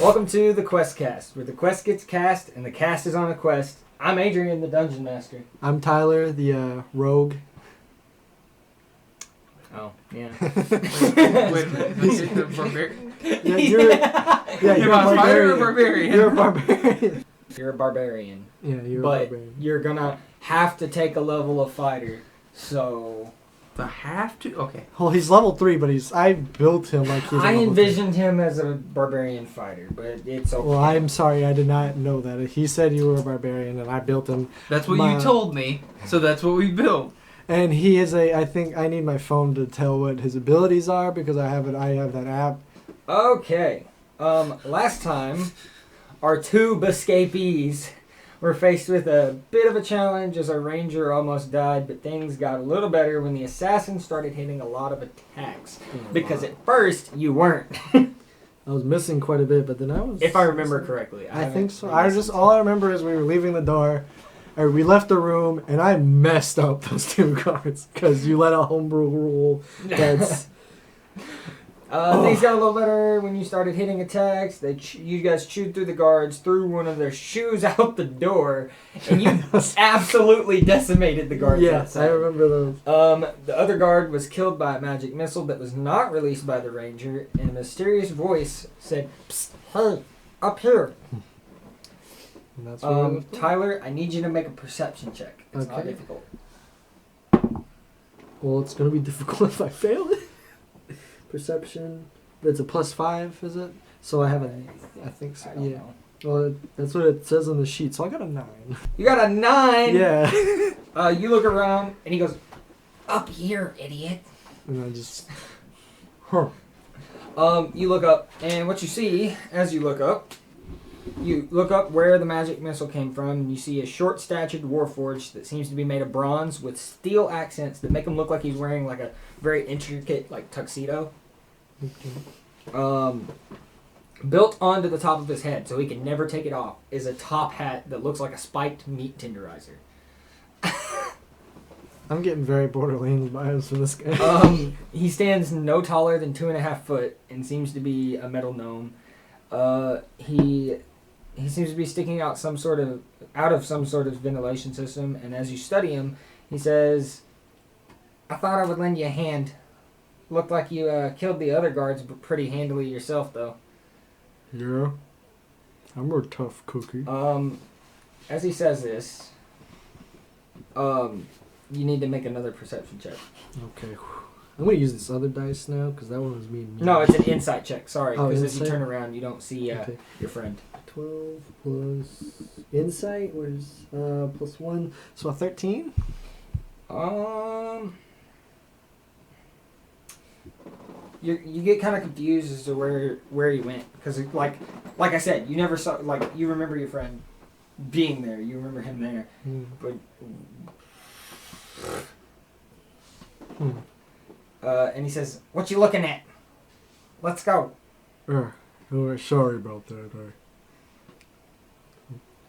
Welcome to the Quest Cast, where the quest gets cast and the cast is on a quest. I'm Adrian, the Dungeon Master. I'm Tyler, the rogue. Oh, yeah. Wait a minute, you're the barbarian? Yeah, you're a You're a barbarian. You're a barbarian. You're a barbarian. Yeah, you're but a barbarian. You're gonna have to take a level of fighter, so... I have to? Okay. Well, he's level 3, but I built him like he's I level envisioned him as a barbarian fighter, but it's okay. Well, I'm sorry, I did not know that. He said you were a barbarian, and I built him. That's what you told me, so that's what we built. And he is I think I need my phone to tell what his abilities are, because I have that app. Okay. Last time, our two escapees were faced with a bit of a challenge as our ranger almost died, but things got a little better when the assassin started hitting a lot of attacks. Because at first, you weren't. I was missing quite a bit, but then I was... If I remember correctly. I think so. All I remember is we were leaving the door, or we left the room, and I messed up those 2 cards, because you let a homebrew rule that's... Things got a little better when you started hitting attacks. You guys chewed through the guards, threw one of their shoes out the door, and you absolutely decimated the guards outside. I remember those. The other guard was killed by a magic missile that was not released by the ranger, and a mysterious voice said, "Psst, hey, up here." And that's Tyler, I need you to make a perception check. It's not difficult. Well, it's going to be difficult if I fail it. Perception. It's a +5, is it? So I have I think so. Yeah. Know. Well, that's what it says on the sheet. So I got a 9. You got a 9. Yeah. You look around and he goes, "Up here, idiot." And I just. You look up, and what you see as you look up where the magic missile came from, and you see a short-statured warforged that seems to be made of bronze with steel accents that make him look like he's wearing like a very intricate like tuxedo. Okay. Built onto the top of his head, so he can never take it off, is a top hat that looks like a spiked meat tenderizer. I'm getting very Borderlands vibes from this guy. He stands no taller than 2.5 foot and seems to be a metal gnome. He seems to be sticking out out of some sort of ventilation system, and as you study him, he says, "I thought I would lend you a hand. Looked like you killed the other guards pretty handily yourself, though." Yeah. I'm a tough cookie. As he says this, you need to make another perception check. Okay. I'm going to use this other dice now, because that one was me. No, it's an insight check, sorry, because as you insight? turn around, you don't see your friend. 12 plus insight, where's +1, so a 13? You get kind of confused as to where he went, because like I said, you never saw, like, you remember your friend being there, you remember him there, but and he says, "What you looking at? Let's go." Sorry about that. I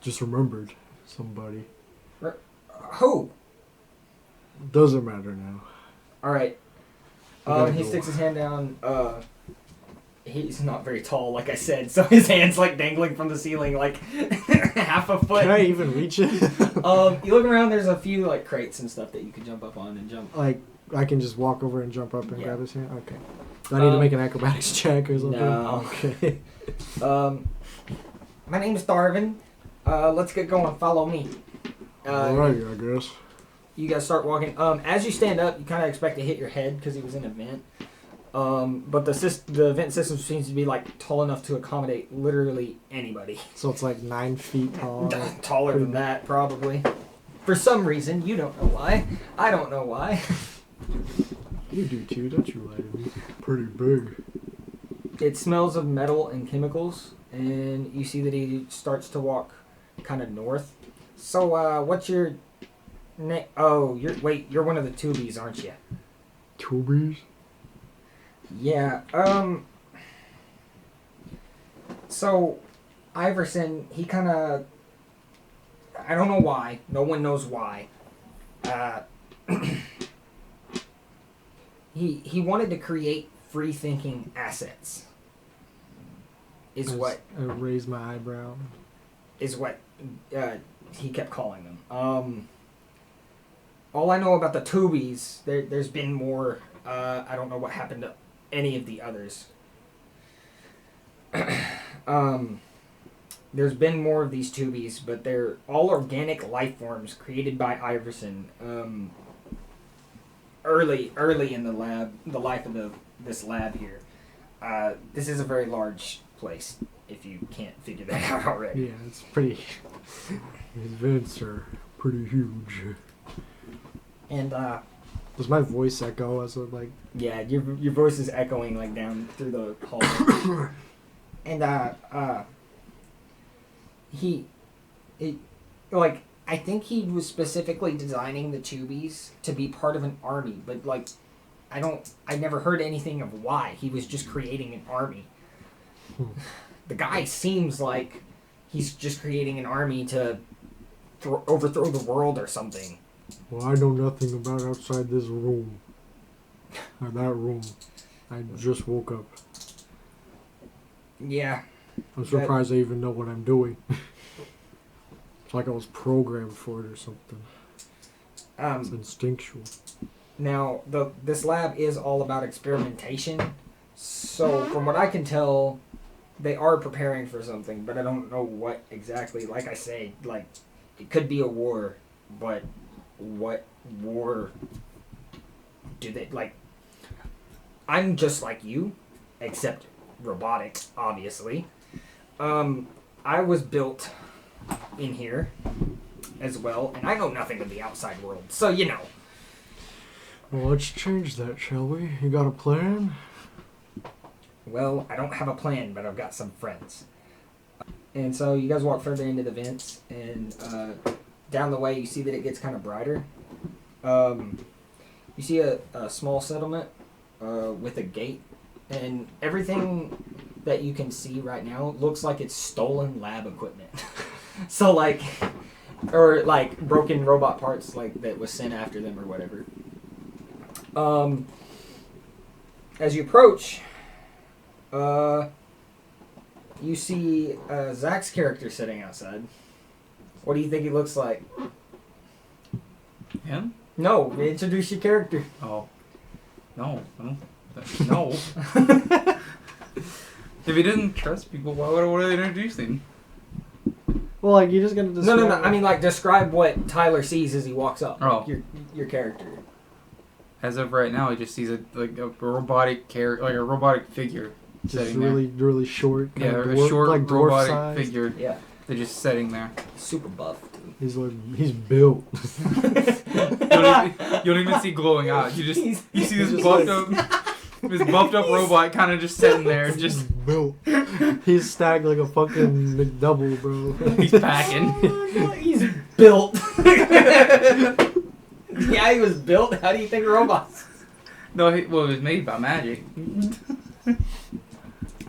just remembered somebody. Who? Doesn't matter now. All right. He Go. sticks his hand down. He's not very tall, like I said, so his hand's like dangling from the ceiling, like half a foot. Can I even reach it? You look around. There's a few like crates and stuff that you can jump up on and jump. Like I can just walk over and jump up and grab his hand. Okay. Do I need to make an acrobatics check or something? No. Okay. My name's Darvin. Let's get going. Follow me. Alright, I guess. You guys start walking. As you stand up, you kind of expect to hit your head because he was in a vent. But the vent system seems to be like tall enough to accommodate literally anybody. So it's like 9 feet tall. Taller than that, probably. For some reason, you don't know why. I don't know why. You do too, don't you, lady? Pretty big. It smells of metal and chemicals, and you see that he starts to walk kind of north. So, what's your name? Oh, you're one of the Tubies, aren't you? Tubies? Yeah, so, Iverson, he kind of, I don't know why, no one knows why, he wanted to create free-thinking assets. is I what raised my eyebrow. is what he kept calling them. All I know about the Tubies, there's been more. I don't know what happened to any of the others. There's been more of these Tubies, but they're all organic life forms created by Iverson. Early in the life of this lab here. This is a very large place. If you can't figure that out already. Yeah, it's pretty. His vents are pretty huge. And Does my voice echo as it like? yeah, your voice is echoing like down through the hall. And I think he was specifically designing the Tubies to be part of an army, but like I never heard anything of why. He was just creating an army. The guy seems like he's just creating an army to overthrow the world or something. Well, I know nothing about outside this room. Or that room. I just woke up. Yeah. I'm surprised I even know what I'm doing. It's like I was programmed for it or something. It's instinctual. Now, this lab is all about experimentation. So, from what I can tell, they are preparing for something, but I don't know what exactly. Like I say, like, it could be a war, but what war do they, like, I'm just like you, except robotic, obviously. I was built in here as well, and I know nothing of the outside world, so you know. Well, let's change that, shall we? You got a plan? Well, I don't have a plan, but I've got some friends. And so you guys walk further into the vents, and down the way you see that it gets kind of brighter. You see a small settlement with a gate, and everything that you can see right now looks like it's stolen lab equipment. So like, or like broken robot parts like that was sent after them or whatever. As you approach, you see Zach's character sitting outside. What do you think he looks like? Him? No, introduce your character. Oh. No. No. If he doesn't trust people, why would I introduce him? Well, like, you're just gonna describe... No. I mean, like, describe what Tyler sees as he walks up. Oh. Your character. As of right now, he just sees a robotic figure Just sitting really short. there. Yeah, kinda a dwarf, short like dwarf robotic size. figure. Yeah. They're just sitting there. Super buff, dude. He's built. You don't even see glowing eyes. You see this buffed up robot kind of just sitting there, just built. He's stacked like a fucking McDouble, bro. he's packing. He's built. Yeah, he was built. How do you think robots? No, it was made by magic.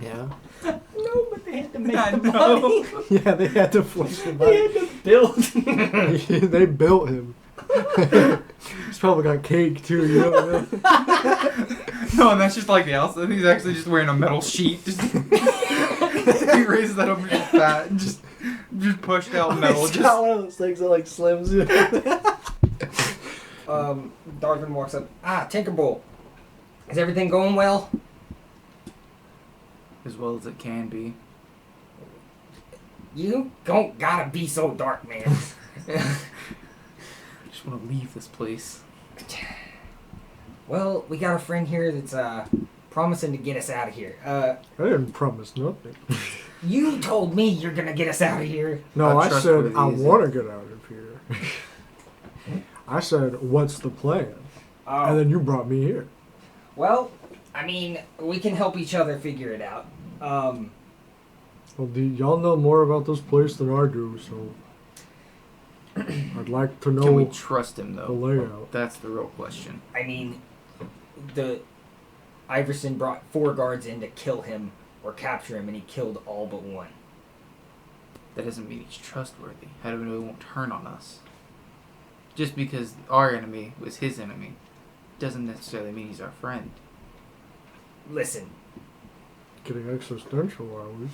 Yeah. No, but they had to make I the know. money. Yeah, they had to flush the They body. had to build. They built him. He's probably got cake too, you know. No, and that's just like the outside. He's actually just wearing a metal sheet. Just he raises that up and just fat and just pushed out metal. He's got one of those things that like slims you. Darvin walks up. Tinkerbolt. Is everything going well? As well as it can be. You don't gotta be so dark, man. I just want to leave this place. Well, we got a friend here that's promising to get us out of here. I didn't promise nothing. You told me you're gonna get us out of here. No, I said trustworthy, I is it? want to get out of here. I said, what's the plan? And then you brought me here. Well, I mean, we can help each other figure it out. Well, y'all know more about this place than I do, so I'd like to know Can we trust him the though? layout. That's the real question. I mean, Iverson brought 4 guards in to kill him or capture him, and he killed all but one. That doesn't mean he's trustworthy. How do we know he won't turn on us? Just because our enemy was his enemy doesn't necessarily mean he's our friend. Listen, Getting existential, are we?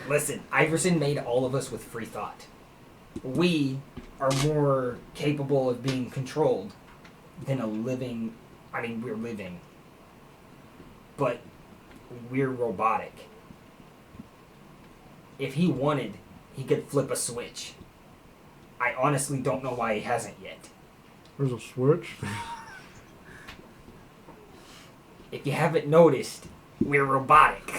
Listen, Iverson made all of us with free thought. We are more capable of being controlled than a living... I mean, we're living. But we're robotic. If he wanted, he could flip a switch. I honestly don't know why he hasn't yet. There's a switch. If you haven't noticed, we're robotic.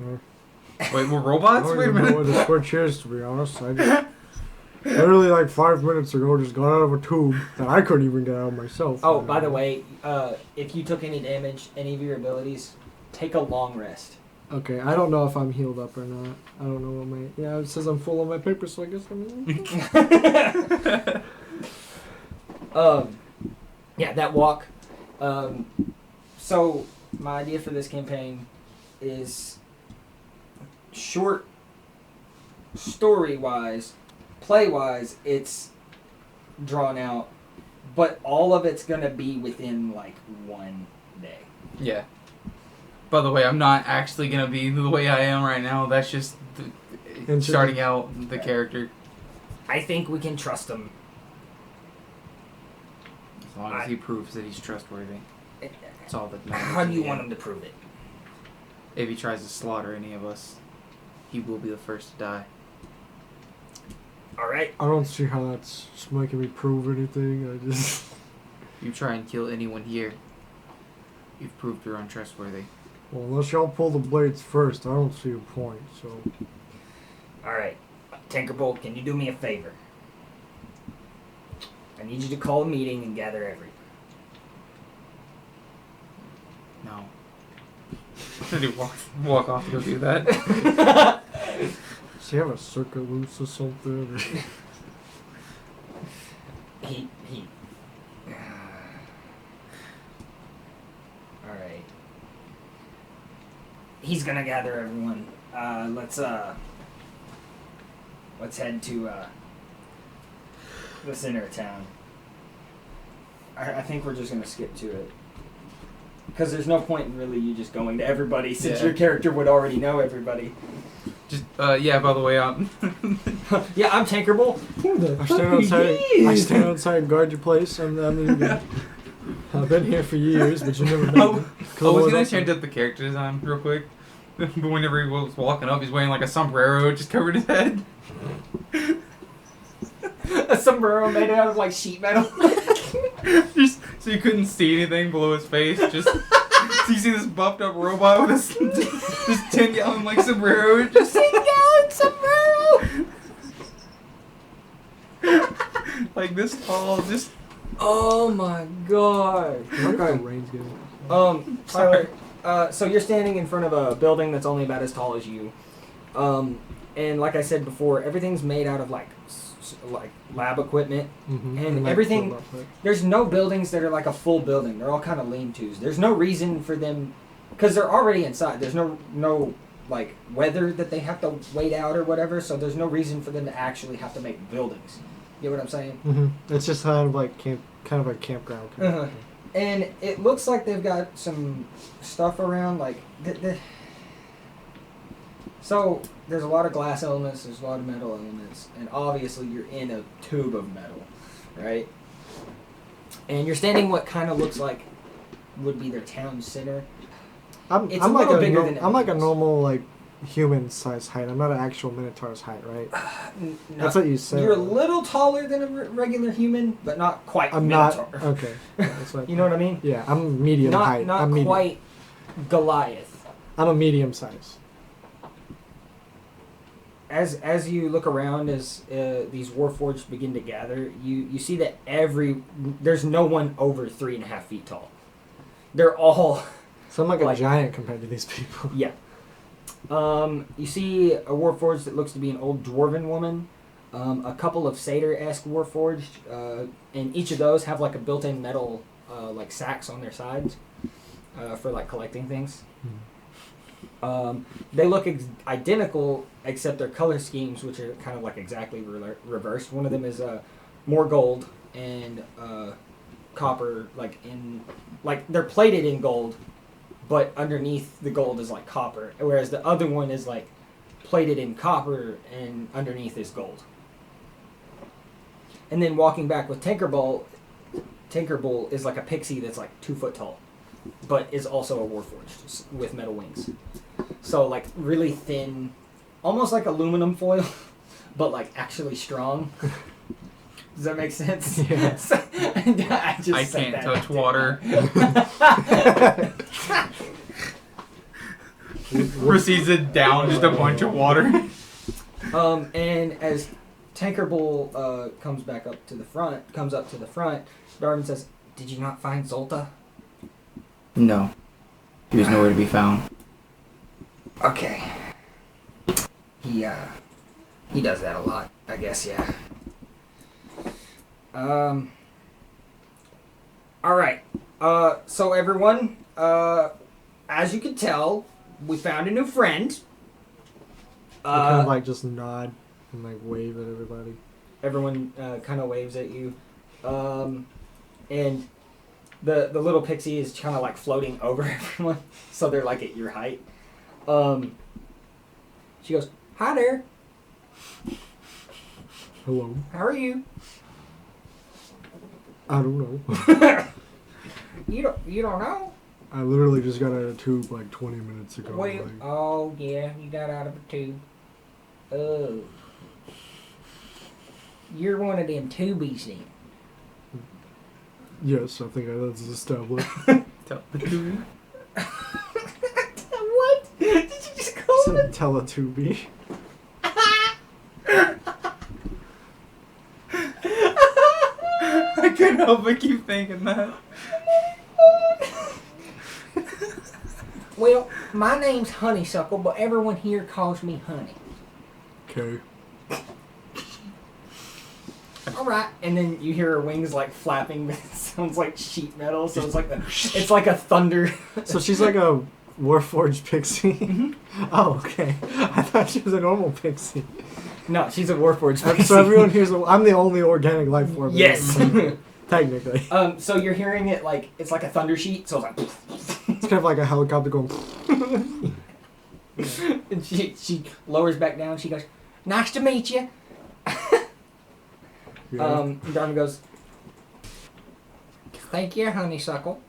Wait, we're robots? I don't Wait a even know minute. what the switch is, to be honest. I just literally like 5 minutes ago just got out of a tube that I couldn't even get out myself. Oh, by the way, if you took any damage, any of your abilities, take a long rest. Okay, I don't know if I'm healed up or not. I don't know what my... Yeah, it says I'm full on my paper, so I guess I'm... Yeah, that walk. So, my idea for this campaign is short, story-wise, play-wise, it's drawn out, but all of it's going to be within, like, one day. Yeah. By the way, I'm not actually going to be the way I am right now. That's just starting out the character. I think we can trust him. As long as he proves that he's trustworthy. That's all that matters. How do you want him to prove it? If he tries to slaughter any of us, he will be the first to die. Alright. I don't see how that's making me prove anything. I just... You try and kill anyone here, you've proved you're untrustworthy. Well, unless y'all pull the blades first, I don't see a point, so... Alright. Tinkerbolt, can you do me a favor? I need you to call a meeting and gather everyone. No. Did he walk off to go do that? Does he have a circuit loose or something? He. Alright. He's gonna gather everyone. Let's head to, the center of town. I think we're just gonna skip to it. Because there's no point in really you just going to everybody since your character would already know everybody. Just, yeah, by the way, Yeah, I'm Tinkerbolt. Who the fuck I stand outside and guard your place. I've been here for years, but you never met me. I was going to change up the character design real quick. But whenever he was walking up, he's wearing like a sombrero, just covered his head. A sombrero made out of like sheet metal. Just so you couldn't see anything below his face. Just so you see this buffed up robot with this 10-gallon like sombrero. Just 10-gallon sombrero. Like this tall. Just Oh my god. Okay. Rain's getting... Tyler. So you're standing in front of a building that's only about as tall as you. And like I said before, everything's made out of like lab equipment. Mm-hmm. And everything, there's no buildings that are like a full building. They're all kind of lean-tos. There's no reason for them, because they're already inside. There's no like weather that they have to wait out or whatever, so there's no reason for them to actually have to make buildings. You know what I'm saying? Mm-hmm. It's just kind of like campground. Uh-huh. And it looks like they've got some stuff around, like... So, there's a lot of glass elements, there's a lot of metal elements, and obviously you're in a tube of metal, right? And you're standing what kind of looks like would be their town center. I'm It's a like little bigger than I'm like a everything else. normal like human size height. I'm not an actual minotaur's height, right? No, That's what you said. You're a little taller than a regular human, but not quite I'm Minotaur. not. Okay. Yeah, that's what, You know what I mean? yeah, I'm medium Not, height. not I'm medium. quite Goliath. I'm a medium size. As you look around, as these Warforged begin to gather, you see that there's no one over 3.5 feet tall. They're all... So I'm like a giant compared to these people. Yeah. You see a Warforged that looks to be an old dwarven woman, a couple of satyr-esque Warforged, and each of those have like a built-in metal like sacks on their sides for like collecting things. They look identical, except their color schemes, which are kind of like exactly reversed. One of them is more gold and copper, like they're plated in gold, but underneath the gold is like copper, whereas the other one is like plated in copper and underneath is gold. And then walking back with Tinkerbell is like a pixie that's like 2 foot tall, but is also a warforged with metal wings. So like really thin, almost like aluminum foil, but like actually strong. Does that make sense? Yeah. I can't touch water. Proceeds to down just a bunch of water. And as Tinkerbell comes up to the front, Darwin says, "Did you not find Zolta?" No. He was nowhere to be found. Okay. He does that a lot, I guess, yeah. Alright. So everyone, as you can tell, we found a new friend. I kind of like just nod and like wave at everybody. Everyone kind of waves at you. And the little pixie is kind of like floating over everyone, so they're like at your height. She goes, "Hi there. Hello. How are you?" I don't know. You don't know? I literally just got out of a tube like 20 minutes ago. Well, like, oh yeah, you got out of a tube. Oh. You're one of them tubies then. yes, I think that's established. Tell the truth. What? Did you just call It's it? a Teletubby. I couldn't help but keep thinking that. Well, my name's Honeysuckle, but everyone here calls me Honey. Okay. Alright, and then you hear her wings like flapping, but it sounds like sheet metal, so it's like a thunder. So she's like a Warforged pixie? Mhm. Oh, okay. I thought she was a normal pixie. No, she's a Warforged pixie. So everyone here's I'm the only organic life form. in Yes! this. Technically. So you're hearing it like, it's like a thunder sheet, so it's like... It's kind of like a helicopter going... And she lowers back down, she goes, "Nice to meet you." Yeah. Darwin goes, "Thank you, Honeysuckle.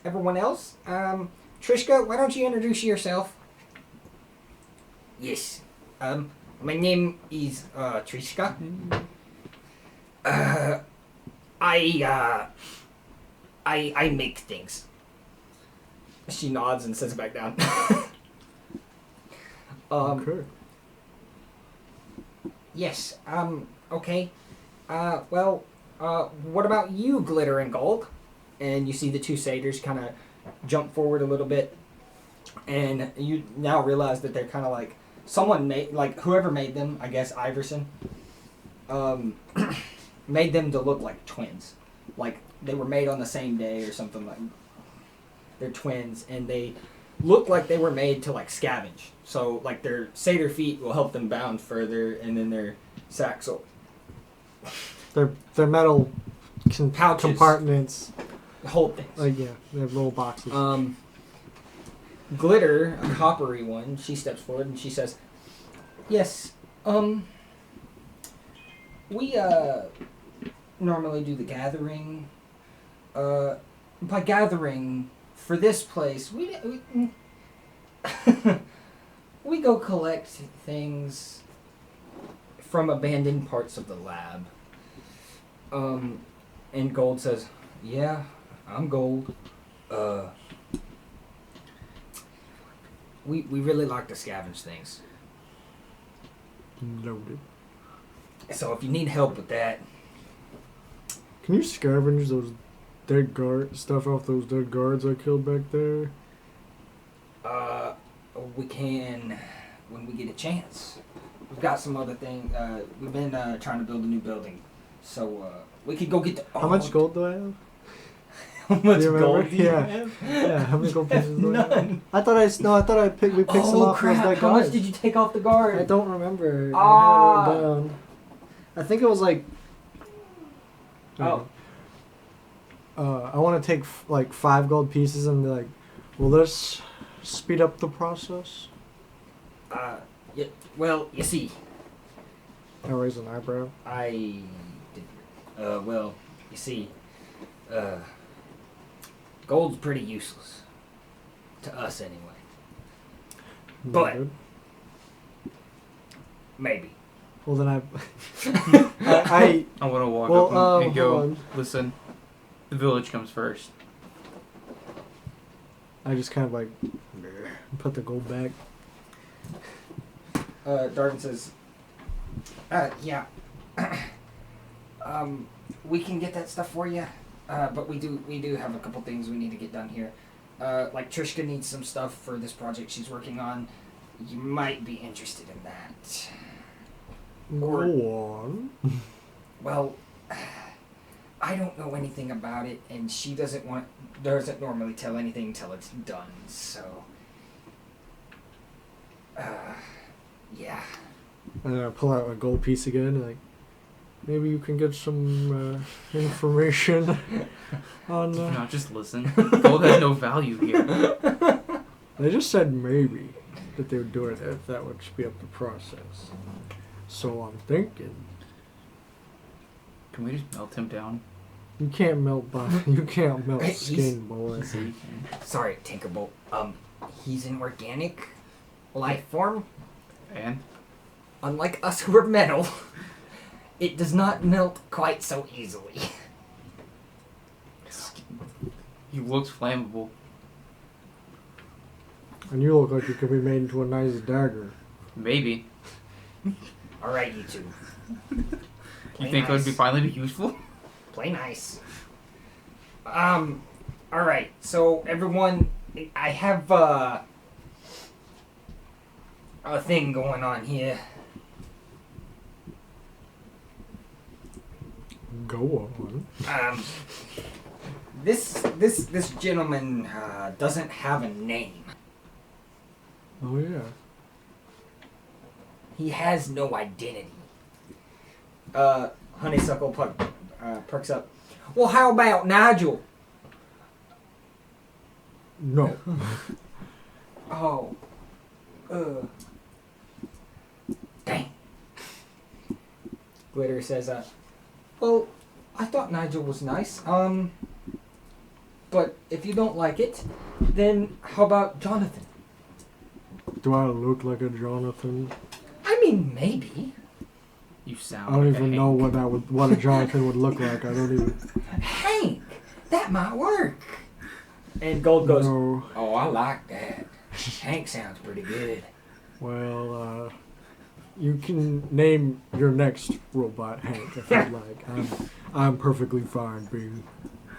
Everyone else? Trishka, why don't you introduce yourself?" "Yes. My name is, Trishka. I make things." She nods and sits back down. Okay. Yes, okay. Well, what about you, Glitter and Gold? And you see the two satyrs kind of jump forward a little bit, and you now realize that they're kind of like, someone made, like, whoever made them, I guess Iverson, made them to look like twins. Like, they were made on the same day or something like. They're twins, and they look like they were made to like scavenge. So like their satyr feet will help them bound further, and then their sacks will They're metal Pouches. compartments. hold things. Like, yeah, they have little boxes. Glitter, a coppery one, she steps forward and she says, "Yes, we normally do the gathering. By gathering for this place, we we go collect things from abandoned parts of the lab." And Gold says, "Yeah, I'm Gold. We really like to scavenge things. Noted. So if you need help with that..." Can you scavenge those dead guard stuff off those dead guards I killed back there? We can when we get a chance. We've got some other thing. We've been trying to build a new building, so we could go get the. How much gold do I have? How much Do you remember? gold do you Yeah. have? Yeah, how many gold pieces do I have? None. I thought we picked some Oh off those crap! dead How guards. much did you take off the guard? I don't remember. Ah. I had it written down. I think it was like Oh. I want to take like 5 gold pieces and be like, will this speed up the process? Well, you see, I raise an eyebrow. I did. Well, you see, gold's pretty useless to us anyway. But- Noted. Maybe. Well, then I I want to walk Well, up and hold go, on. listen, the village comes first. I just kind of like put the gold back. Darden says, yeah. We can get that stuff for you, but we do have a couple things we need to get done here. Like Trishka needs some stuff for this project she's working on. You might be interested in that. Or- Go on. Well, I don't know anything about it, and she doesn't normally tell anything until it's done. So, yeah. And then I pull out a gold piece again. Like, maybe you can get some information on. No, just listen. Gold has no value here. They just said maybe that they would do it if that would speed up the process. So I'm thinking Can we just melt him down? you can't melt He's- skin, boy. So you can. Sorry, Tinkerbolt. He's an organic life form. And? Unlike us who are metal, it does not melt quite so easily. He looks flammable. And you look like you could be made into a nice dagger. Maybe. Alright, you two. You Play think it would nice. be finally be useful? Play nice. Alright, so everyone, I have, a thing going on here. Go on. This gentleman, doesn't have a name. Oh yeah. He has no identity. Honeysuckle perks up. Well, how about Nigel? No. Oh. Dang. Glitter says, well, I thought Nigel was nice. But if you don't like it, then how about Jonathan? Do I look like a Jonathan? I mean, maybe. You I sound don't like even a know Hank. what a Jonathan would look like. I don't even. Hank! That might work. And Gold goes, No. oh, I like that. Hank sounds pretty good. Well, you can name your next robot Hank if you'd like. I'm perfectly fine being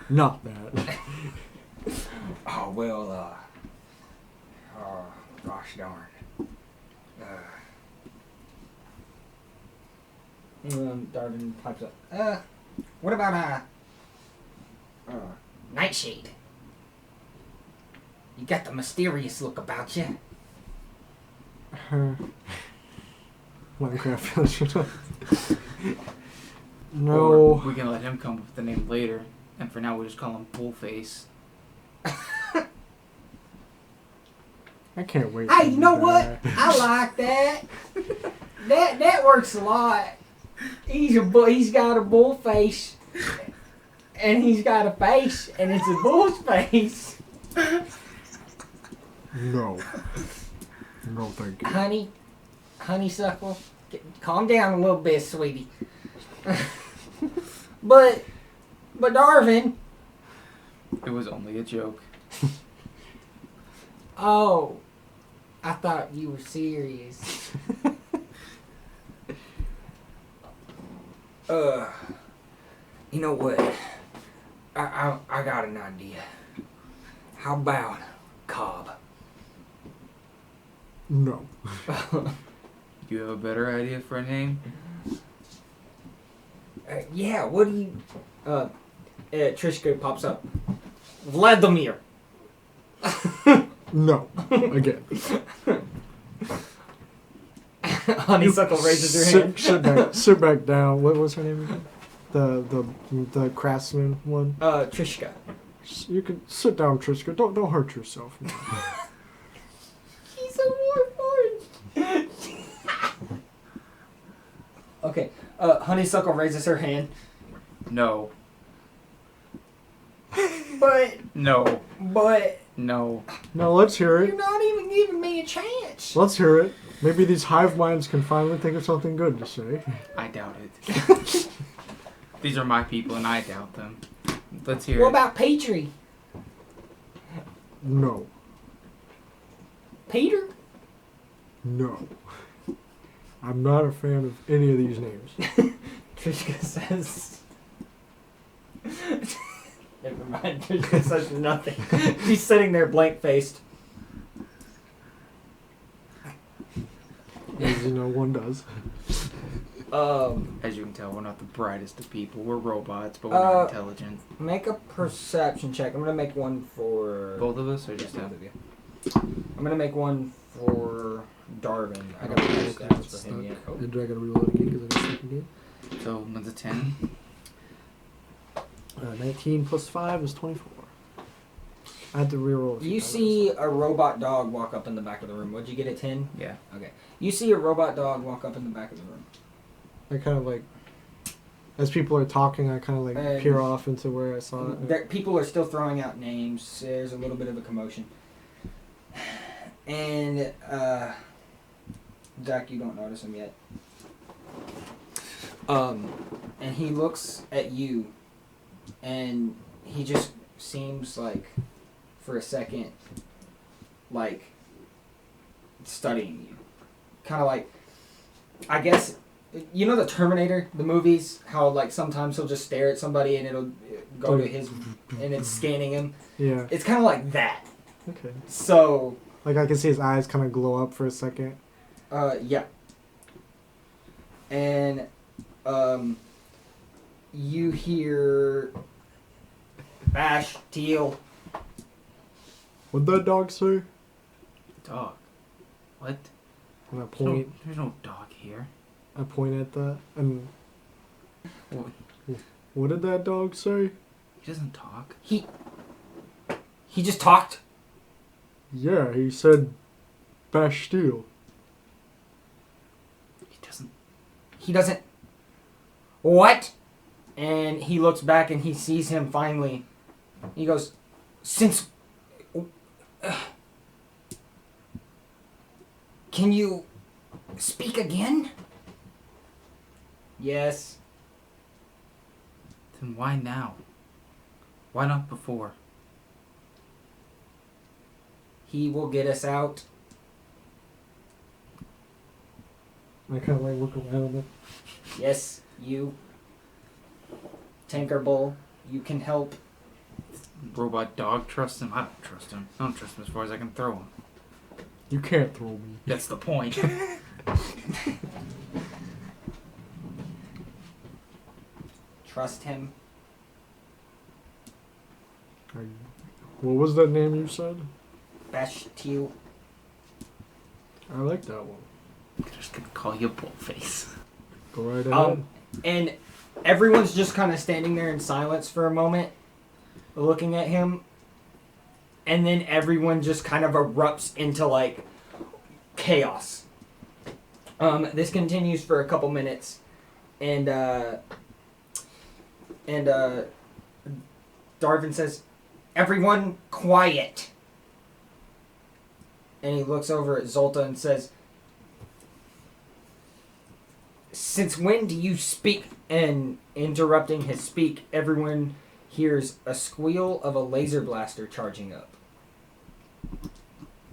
not that. Oh, well, oh, gosh darn. Darwin pipes up. What about, Nightshade? You got the mysterious look about you. Minecraft Village. Or No. we can let him come up with the name later. And for now, we'll just call him Bullface. I can't wait. Hey, till you know die. what? I like that. That works a lot. He's got a bull face, and he's got a face, and it's a bull's face. No. No, thank you. Honeysuckle, calm down a little bit, sweetie. but Darwin. It was only a joke. Oh, I thought you were serious. You know what? I got an idea. How about Cobb? No. Do you have a better idea for a name? Yeah, what do you... Trishka pops up. Vladimir. No. Again. Honeysuckle raises her hand. Sit back down. What was her name again? The craftsman one. Trishka. You can sit down, Triska. Don't hurt yourself. He's so more fun. Okay. Honeysuckle raises her hand. No. But No. No, let's hear you're it. not even giving me a chance. Let's hear it. Maybe these hive minds can finally think of something good to say. I doubt it. These are my people, and I doubt them. Let's hear What it. about Petrie? No. Peter? No. I'm not a fan of any of these names. Trishka says. Never mind. Trishka says nothing. She's sitting there blank faced. As you know, one does. As you can tell, we're not the brightest of people. We're robots, but we're not intelligent. Make a perception check. I'm gonna make one for Both of us, or just just both him? of you. I'm gonna make one for Darwin. I gotta do stats for him yet. Oh. And I gotta reload again because I got stuck again. So, one's a 10. 19 plus 5 is 24. I had to reroll. a few You times. see a robot dog walk up in the back of the room. What'd you get at 10? Yeah. Okay. You see a robot dog walk up in the back of the room. I kind of like, as people are talking, I kind of like And peer off into where I saw it. There, people are still throwing out names. There's a little bit of a commotion. And, Zach, you don't notice him yet. And he looks at you, and he just seems like, for a second, like, studying you. Kind of like, I guess, you know the Terminator, the movies, how, like, sometimes he'll just stare at somebody and it'll go to his, and it's scanning him. Yeah. It's kind of like that. Okay. So, Like I can see his eyes kind of glow up for a second. yeah. And, you hear Bash, Teal. What'd that dog say? Dog. What? And I point. There's no dog here. I point at that. And What? what did that dog say? He doesn't talk. He just talked. Yeah, he said Bastille. He doesn't. What? And he looks back and he sees him finally. He goes, since... can you speak again? Yes. Then why now? Why not before? He will get us out. I kind of like look around. Yes, you. Tinkerbell, you can help. Robot dog, trust him? I don't trust him. I don't trust him as far as I can throw him. You can't throw me. That's the point. Trust him. What was that name you said? Bastille. I like that one. I'm just gonna call you Bullface. Go right ahead. And everyone's just kind of standing there in silence for a moment, looking at him. And then everyone just kind of erupts into, like, chaos. This continues for a couple minutes. And Darvin says, everyone quiet. And he looks over at Zolta and says, since when do you speak? And interrupting his speak, everyone hears a squeal of a laser blaster charging up.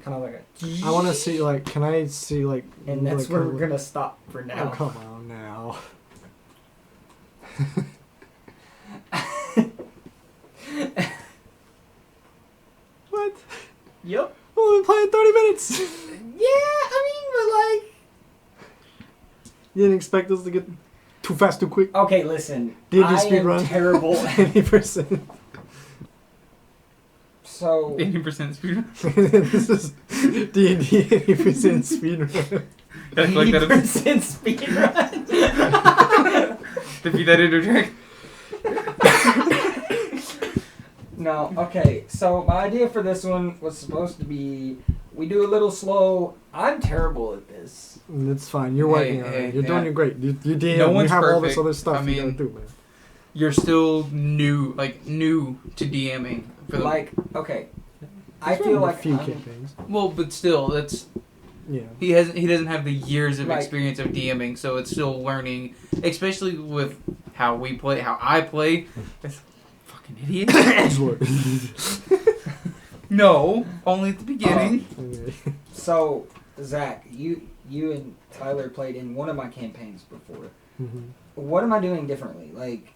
Kind of like a... I want to see, like, can I see, like... And that's like, where we're going to stop for Oh, now. come on now. What? Yep. We've only been playing 30 minutes. Yeah, I mean, You didn't expect us to get too fast, too quick? but like... Okay, listen. D&D I speed am run. terrible. 80%. So... 80% speed. This is D&D 80% speed run. Gotta collect that. 80% speed run. Defeat that interject. No, okay. So my idea for this one was supposed to be we do a little slow. I'm terrible at this. It's fine. You're working on it. You're doing it great. You DM. No you one's have all this perfect. other stuff I you gotta mean, do, man. You're still new to DMing. For the, Like, okay, I He's feel running like a few I'm- campaigns. well, but still, that's Yeah. he doesn't have the years of Like- experience of DMing, so it's still learning, especially with how I play. It's fucking idiot. Edgelord. No, only at the beginning. So Zach, you and Tyler played in one of my campaigns before. What am I doing differently? Like,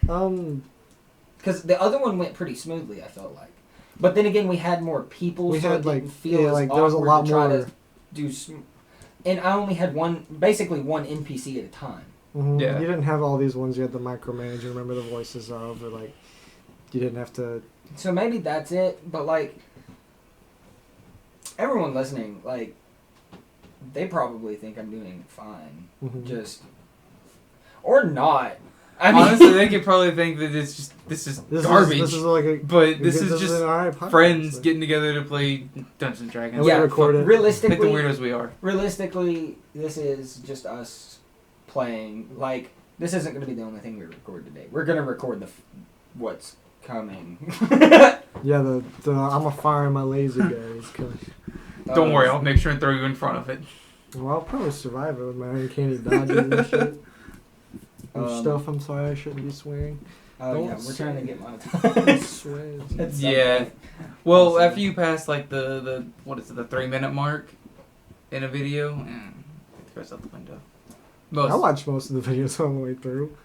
because the other one went pretty smoothly, I felt like. But then again, we had more people, we so had it like didn't feel as like there was a awkward lot to try more. to do. And I only had basically one NPC at a time. Yeah. You didn't have all these ones you had to micromanage and remember the voices of, or like you didn't have to. So maybe that's it. But like, everyone listening, like, they probably think I'm doing fine. Just or not. I mean, Honestly, they could probably think that it's just this is garbage. This is like a. But this is just an alright podcast, friends like. getting together to play Dungeons and Dragons. And we record it. Like the realistically, weirdos we are. this is just us playing. Like, this isn't going to be the only thing we record today. We're going to record what's coming. Yeah, the I'm a fire my laser guy is coming. Don't worry, I'll make sure and throw you in front of it. Well, I'll probably survive it with my uncanny dodges and shit. Stuff. I'm sorry, I shouldn't be swearing. Oh Don't yeah, we're trying to say- get monetized. Swear. At some Yeah. point. Well, Awesome. after you pass like the what is it, the 3-minute mark in a video, it goes out the window. I watched most of the videos all the way through.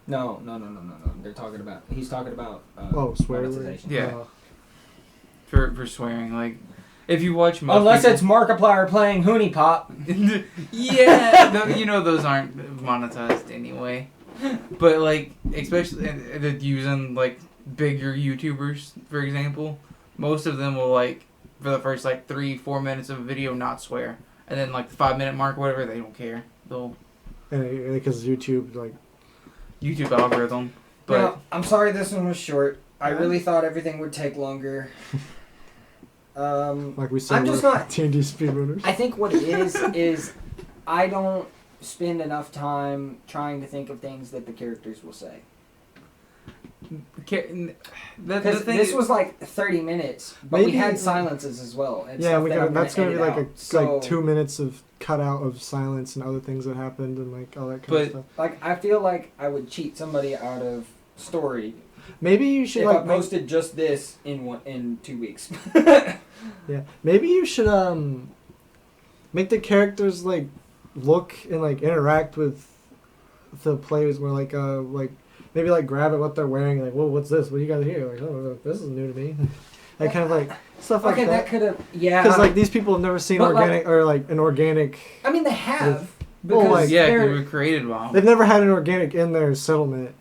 No. They're talking about. He's talking about. Swear word. monetization. Yeah. For swearing, like if you watch most Unless people- it's Markiplier playing Hoonie Pop. yeah, those aren't monetized anyway. But like, especially using like bigger YouTubers, for example, most of them will like for the first like 3-4 minutes of a video not swear, and then like the 5-minute mark or whatever, they don't care. They'll Because YouTube like. YouTube algorithm. But Now, I'm sorry this one was short. I really thought everything would take longer. Like we said, I'm just we're not- TND speedrunners. I think what it is I don't spend enough time trying to think of things that the characters will say. the Because thing this is- was like 30 minutes, but we Maybe, had like- silences as well. And Yeah, stuff we that got. I'm That's gonna gonna be edit like out. So, 2 minutes of cutout of silence and other things that happened and like all that kind of stuff. like, I feel like I would cheat somebody out of story Maybe you should if like I posted just this in 2 weeks. Yeah, maybe you should make the characters like look and like interact with the players more like maybe like grab at what they're wearing like, whoa, what's this? What do you got here? Like, oh, this is new to me. Like kind of like stuff like Okay, that that. could have, yeah. Because like these people have never seen But, like- organic or like an organic. I mean, they have. Well, Because like- yeah, they're- because we created WoW. They've never had an organic in their settlement.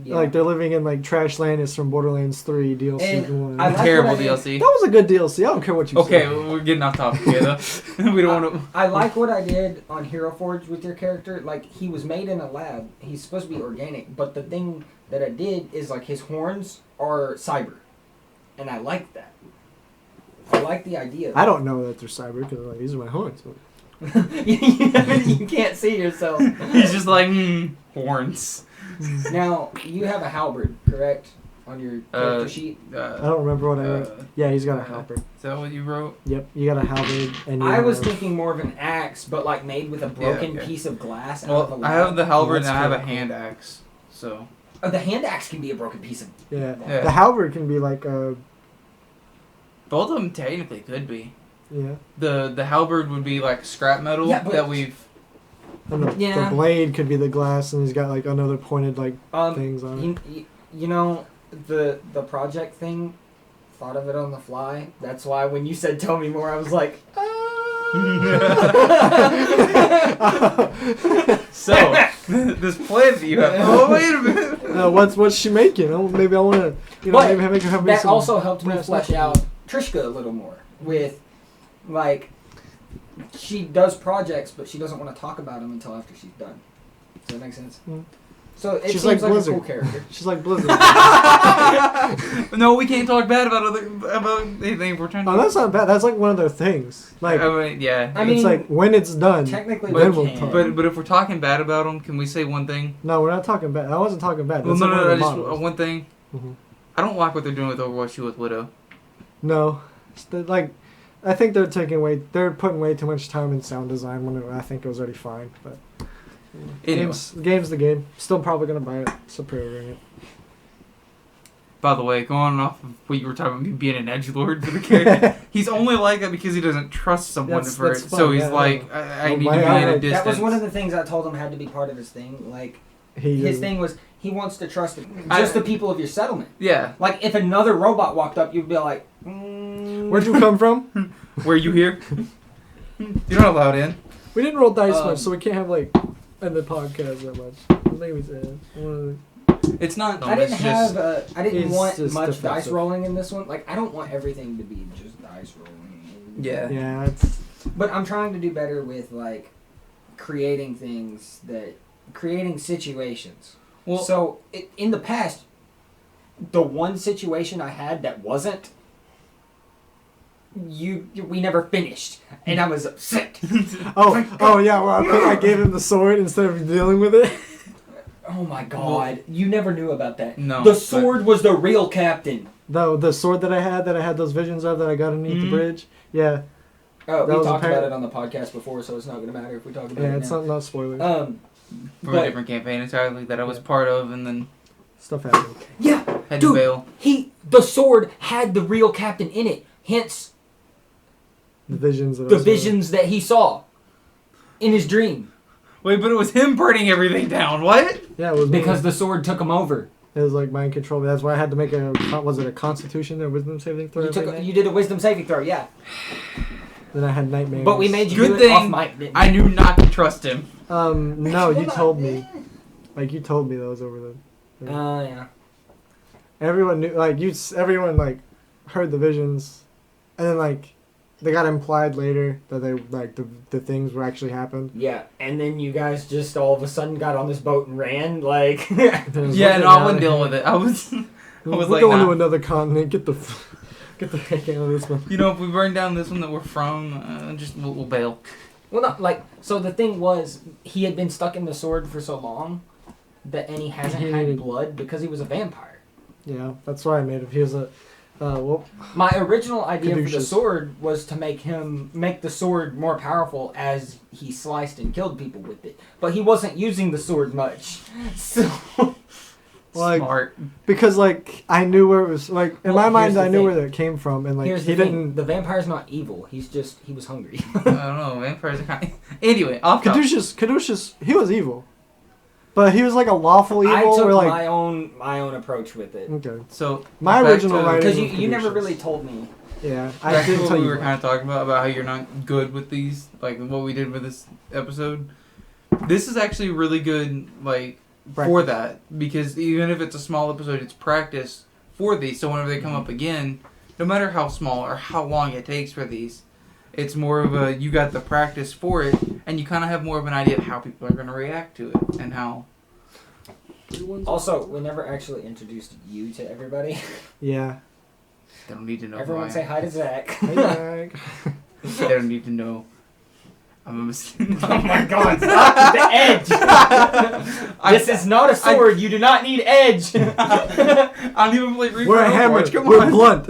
yeah. Like they're living in like Trash Landis from Borderlands 3 DLC And 1. I like Terrible what I did. DLC. That was a good DLC. I don't care what you Okay, say. well, we're getting off topic here though. We don't want to. I like what I did on Hero Forge with your character. Like, he was made in a lab. He's supposed to be organic, but the thing that I did is like his horns are cyber, and I like that. I like the idea. I don't know that they're cyber because like these are my horns. You can't see yourself. He's just like horns. Now you have a halberd, correct, on your character sheet. I don't remember what I wrote. Yeah, he's got a halberd. Is that what you wrote? Yep, you got a halberd. And you I was have- thinking more of an axe, but like made with a broken okay. piece of glass out of a Well, lab. I have the halberd and that's I have a kinda cool. hand axe. So Oh, the hand axe can be a broken piece of. Yeah. Yeah. The halberd can be like a. both of them technically could be. Yeah. The halberd would be like scrap metal Yeah, but- that we've. And the Yeah. blade could be the glass, and he's got like another pointed like things on it. You know, the project thing, thought of it on the fly. That's why when you said tell me more, I was like, So this plan that you have. Oh wait a minute. What's she making? Oh, maybe I want to. But maybe make her have that some. also helped me brass flesh knuckles. out Trishka a little more with, like, she does projects, but she doesn't want to talk about them until after she's done. Does that make sense? So it She's seems like like a cool Blizzard. character. She's like Blizzard. No, we can't talk bad about anything. We're trying to. Oh, that's not bad. That's like one of their things. Like, I mean, yeah. I mean, it's like when it's done. Technically, then we we'll can. talk. But if we're talking bad about them, can we say one thing? No, we're not talking bad. I wasn't talking bad. Well, That's no, like no, one no. of the Just models. one thing. Mhm. I don't like what they're doing with Overwatch 2 with Widow. No, like, I think they're putting way too much time in sound design when I think it was already fine. But Anyway. game's the game. Still probably gonna buy it. Still pre-ordering it. By the way, going off of what you were talking about, me being an edgelord for the character, he's only like that because he doesn't trust someone That's for it. fun, So he's yeah, like, no. I Oh, need to my be God. at a distance. That was one of the things I told him had to be part of his thing. Like, his thing was he wants to trust just the people of your settlement. Yeah. Like, if another robot walked up, you'd be like, Where'd you come from? Were you here? You're not allowed in. We didn't roll dice Um, much, so we can't have like end the podcast that much. I think we said. It's not. I didn't it's have. just- I didn't it's want just much defensive. dice rolling in this one. Like, I don't want everything to be just dice rolling. Yeah. Yeah, it's But I'm trying to do better with like creating situations. Well, So in the past, the one situation I had that wasn't, we never finished, and I was upset. oh yeah. Well, I gave him the sword instead of dealing with it. Oh my god, you never knew about that. No, The but- sword was the real captain. The sword that I had those visions of that I got underneath the Mhm. bridge. Yeah, Oh, That we was talked apparent- about it on the podcast before, so it's not going to matter if we talk about yeah. it It's now. not spoilers. Um, from but- a different campaign entirely that I was Yeah. part of, and then Stuff happened. yeah, had Dude. to bail. the sword had the real captain in it. Hence, The visions of the visions that he saw in his dream. Wait, but it was him burning everything down. What? Yeah, it was Because me. the sword took him over. It was like mind control. That's why I had to make was it a Constitution or Wisdom saving throw? You did a wisdom saving throw, yeah. Then I had nightmares. But we made you Good do it off thing mic, didn't I we? knew not to trust him. No, you told me. Like you told me those over the. Yeah. Everyone knew. Like everyone like heard the visions, and then like they got implied later that they like the things were actually happened. Yeah, and then you guys just all of a sudden got on this boat and ran, like... Yeah, no, I wasn't dealing with it. I was We're like, going nah. to another continent. Get the heck out of this one. You know, if we burn down this one that we're from, we'll bail. Well, not like... So the thing was, he had been stuck in the sword for so long, and he hasn't had blood because he was a vampire. Yeah, that's why I made him. He was a. My original idea for the Caduceus. sword was to make the sword more powerful as he sliced and killed people with it. But he wasn't using the sword much. So... Like, Smart. because like I knew where it was like in Well, my here's mind the I knew thing. where it came from and like Here's he the thing. didn't. The vampire's not evil. He was hungry. I don't know. Vampires are kind. Anyway, off topic. Caduceus, he was evil, but he was like a lawful evil. I took or like my own approach with it. okay, So my back original to- writing Because was you never Caduceus. really told me. Yeah, I Back to didn't what tell we you. were kind of talking about how you're not good with these, like what we did with this episode. This is actually really good, like for that, because even if it's a small episode, it's practice for these. So whenever they come up again, no matter how small or how long it takes for these, it's more of a you got the practice for it, and you kind of have more of an idea of how people are going to react to it and how. Also, we never actually introduced you to everybody. Yeah. They don't need to know. Everyone who say I hi to Zach. Hey, Zach. am. They don't need to know. I'm a mistake. Oh my god, stop with the edge! This is not a sword, you do not need edge! I don't even play Reaper We're a Overwatch, hammer. come We're on. blunt.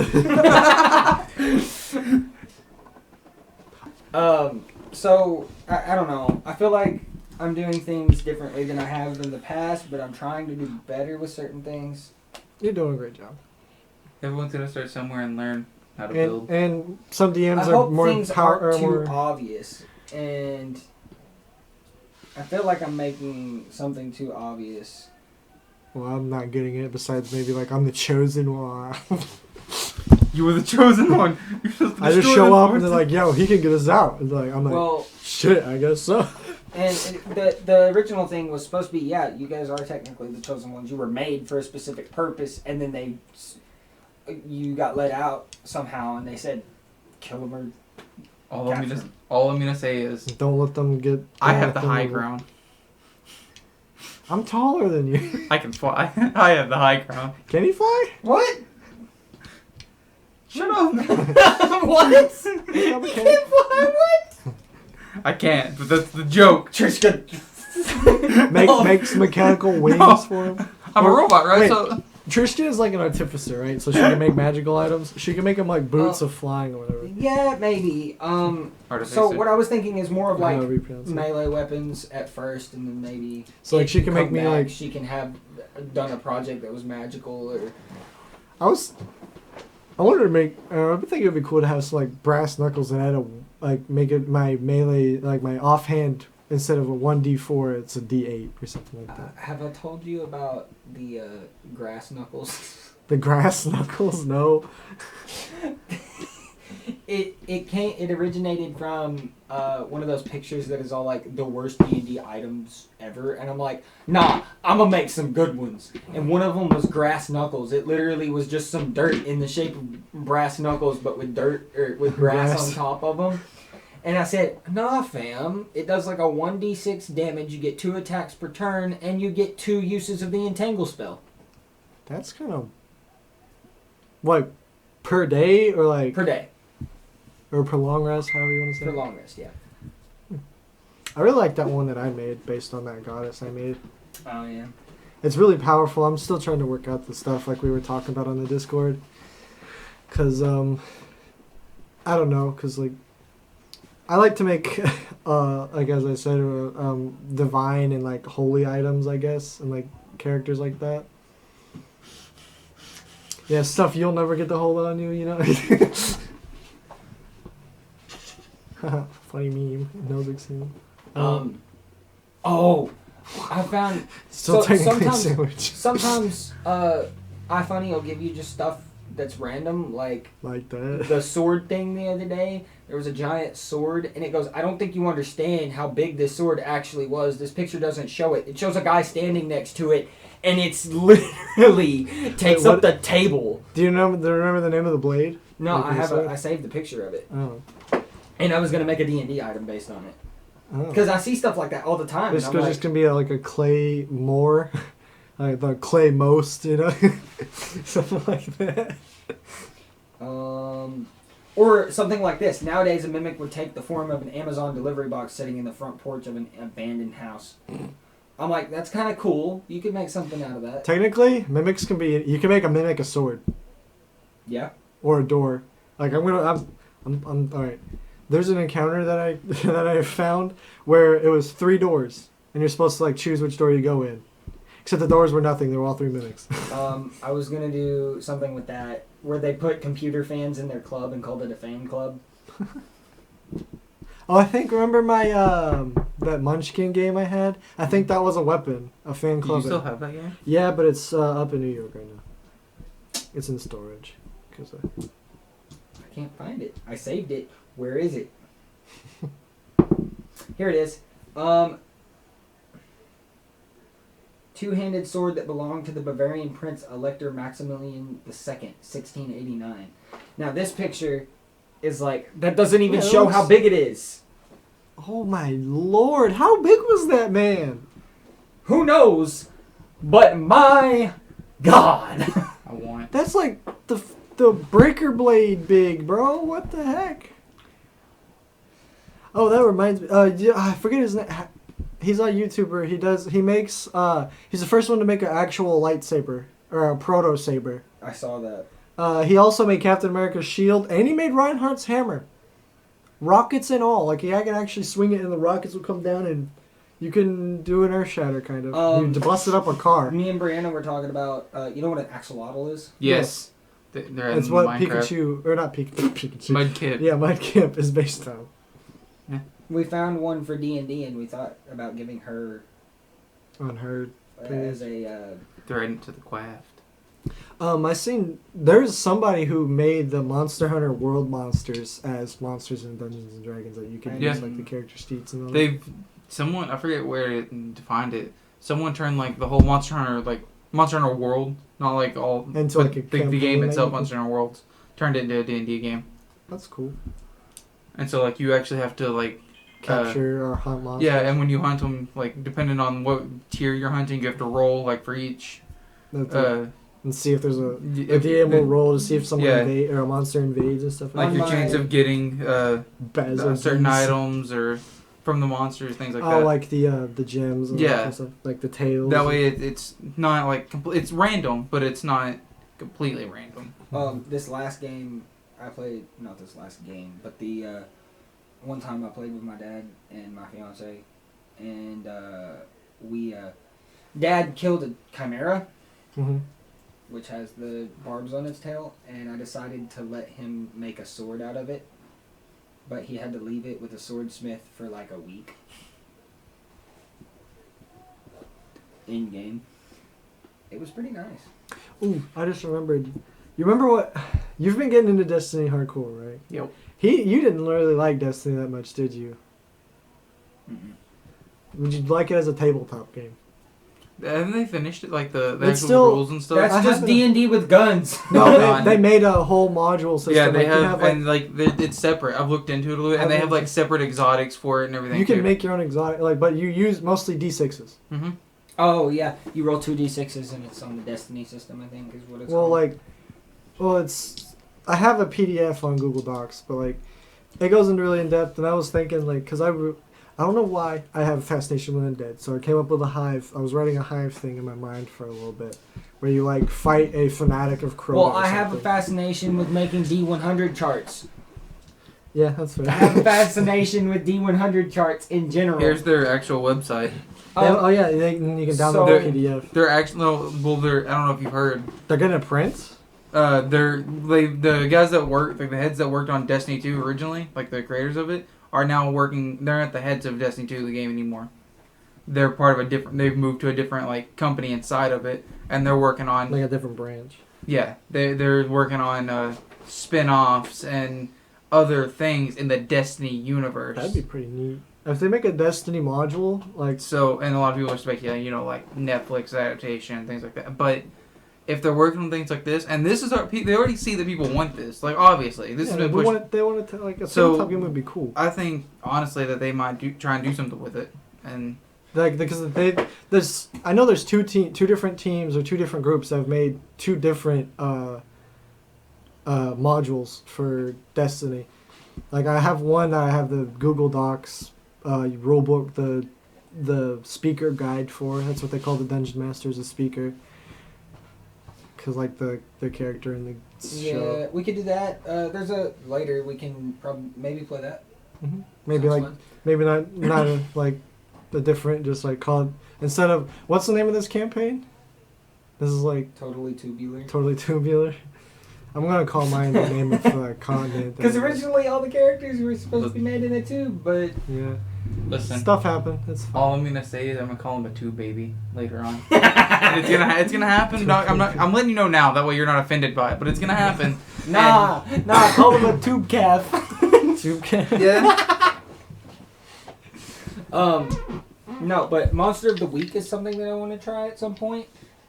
So, I don't know. I feel like I'm doing things differently than I have in the past, but I'm trying to do better with certain things. You're doing a great job. Everyone's gonna start somewhere and learn how to build. And some DMs I are hope more things power aren't too more. obvious, and I feel like I'm making something too obvious. Well, I'm not getting it. Besides, maybe like I'm the chosen one. You were the chosen one. You're supposed to I just destroy show the up and they're forces. like, "Yo, he can get us out." And like, I'm like, Well, "Shit, I guess so." and the original thing was supposed to be, yeah, you guys are technically the chosen ones. You were made for a specific purpose, and then you got let out somehow, and they said, kill them or all I'm gonna say is Don't let them get. I don't have let the them high get- ground. I'm taller than you. I can fly. I have the high ground. Can he fly? What? Shut up. What? Yeah, You can't fly, what? I can't, but that's the joke. Trishka. Makes mechanical wings No. for him. I'm a robot, right? Wait. So Trishka is like an artificer, right? So she can make magical items. She can make them like boots of flying or whatever. Yeah, maybe. So what I was thinking is more of like However you pronounce it. melee weapons at first, and then maybe. So, like, if she can you make come me, back, like- She can have done a project that was magical, or. I wanted to make. I think it would be cool to have some like brass knuckles and I had to like make it my melee like my offhand instead of a 1d4, it's a d8 or something like that. Have I told you about the grass knuckles? The grass knuckles, no. It originated from one of those pictures that is all like the worst D&D items ever, and I'm like, nah, I'm gonna make some good ones. And one of them was grass knuckles. It literally was just some dirt in the shape of brass knuckles, but with dirt or with grass on top of them. And I said, nah, fam, it does like a 1d6 damage. You get 2 attacks per turn, and you get 2 uses of the entangle spell That's kind of like per day or like per day or per long rest, however you want to say. for it. long rest. Yeah. I really like that one that I made based on that goddess I made. Oh yeah. It's really powerful. I'm still trying to work out the stuff like we were talking about on the Discord. Cause I don't know. Cause like I like to make like as I said divine and like holy items, I guess, and like characters like that. Yeah, stuff you'll never get to hold on you, you know. Funny meme. Nose exam. Oh, I found Still so- technically a sometimes- sandwich. sometimes iFunny will give you just stuff that's random, like Like that. the sword thing the other day. There was a giant sword, and it goes, I don't think you understand how big this sword actually was. This picture doesn't show it. It shows a guy standing next to it, and it's literally takes Wait, up the table. Do you remember the name of the blade? No, Like I you have said? I saved the picture of it, Oh. and I was gonna make a D&D item based on it Oh. because I see stuff like that all the time. This and could I'm just gonna be like a clay more, like the clay most, you know, something like that. Or something like this. Nowadays, a mimic would take the form of an Amazon delivery box sitting in the front porch of an abandoned house. I'm like, that's kind of cool. You could make something out of that. Technically, mimics can be. You can make a mimic a sword Yeah. or a door. Like I'm all right. There's an encounter that I that I found where it was 3 doors, and you're supposed to like choose which door you go in. Except the doors were nothing; they were all 3 mimics. I was gonna do something with that where they put computer fans in their club and called it a fan club. Oh, I think remember my that Munchkin game I had. I think that was a weapon, a fan do club. you still have that game? Yeah, but it's up in New York right now. It's in storage. Cause I can't find it. I saved it. Where is it? Here it is. Two-handed sword that belonged to the Bavarian Prince Elector Maximilian II, 1689. Now this picture is like that doesn't even Yeah, it show looks- how big it is. oh my lord, how big was that man? Who knows? But my God. I want it. That's like the breaker blade big, bro. What the heck? Oh, that reminds me. Yeah, I forget his name. He's a YouTuber. He's the first one to make an actual lightsaber or a proto saber. I saw that. He also made Captain America's shield, and he made Reinhardt's hammer, rockets and all. Like he can actually swing it, and the rockets will come down, and you can do an earth shatter kind of. You bust it up a car. Me and Brianna were talking about. You know what an axolotl is? Yes. They're in It's what Minecraft. Pikachu or not Pikachu. Mudkip. Yeah, Mudkip is based on. We found one for D&D, and we thought about giving her On her. as a. They're into the craft. I seen there's somebody who made the Monster Hunter World monsters as monsters in Dungeons and Dragons that you can Yeah. use like the character sheets and all. Someone, I forget where it defined it. Someone turned like the whole Monster Hunter World, not like all, Into, but like, a the campaign game that itself, you can- Monster Hunter Worlds, turned it into a D&D game. That's cool. And so like you actually have to like capture or hunt monsters. Yeah, and when you hunt them, like depending on what tier you're hunting, you have to roll like for each. And see if there's a If the game will roll to see if someone Yeah. invade or a monster invades and stuff like On your my- chance of getting certain bees. items or from the monsters, things like Oh, that. like the gems and Yeah. that kind of stuff, like the tails. That way, it's not like it's random, but it's not completely random. This last game I played, not this last game, but the one time I played with my dad and my fiance, and Dad killed a chimera, Mm-hmm. which has the barbs on its tail, and I decided to let him make a sword out of it, but he had to leave it with a swordsmith for like a week. In game. It was pretty nice. Ooh, I just remembered. You remember what? You've been getting into Destiny hardcore, right? Yep. You didn't really like Destiny that much, did you? Mm-mm. Would you like it as a tabletop game? Haven't they finished it? Like the It's actual still- rules and stuff. That's I just haven't- D&D with guns. No, God. they made a whole module system. Yeah, they like, you have, like, and like it's separate. I've looked into it a little bit, and they have like separate exotics for it and everything. you can too. make your own exotic, like, but you use mostly D6s. Mm-hmm. Oh yeah, you roll 2d6s and it's on the Destiny system, I think is what it's Well, called. it's. I have a PDF on Google Docs, but like, it goes into really in depth. And I was thinking, like, because I don't know why I have a fascination with undead, so I came up with a hive. I was writing a hive thing in my mind for a little bit, where you like fight a fanatic of Crota. Well, or I have a something. fascination with making D100 charts. Yeah, that's fair. I have a fascination with D100 charts in general. Here's their actual website. Oh yeah, you can download So- the PDF. They're actually they're I don't know if you've heard. They're gonna print. The guys that work, like the heads that worked on Destiny 2 originally, like the creators of it, are now working. They're not the heads of Destiny 2, the game, anymore. They're part of a different. They've moved to a different like company inside of it, and they're working on. Like a different branch. Yeah, they're working on spin-offs and other things in the Destiny universe. That'd be pretty neat. If they make a Destiny module, like So, and a lot of people are speculating, like Netflix adaptation and things like that. But if they're working on things like this, and this is they already see that people want this. Like, obviously, this has been pushed. they want it to like a So- tabletop game would be cool. I think honestly that they might try and do something with it. And Like because I know there's two different teams or two different groups that have made two different modules for Destiny. Like I have one that I have the Google Docs rulebook, the speaker guide for. That's what they call the Dungeon Master, is a speaker. Cause like the character in the show. Yeah, we could do that. There's a later we can probably maybe play that. Mm-hmm. Maybe Sounds like fun. maybe not like the different, just like call it instead of what's the name of this campaign? This is like Totally tubular. totally tubular. I'm gonna call mine the name of the continent. Because originally all the characters were supposed to be made in a tube, but Yeah. listen, Stuff happened. It's fine. all I'm gonna say is I'm gonna call him a tube baby later on. And it's gonna happen. Dog. I'm letting you know now. That way you're not offended by it. But it's gonna happen. nah, call him a tube calf. Tube can. Yeah. No, but Monster of the Week is something that I want to try at some point.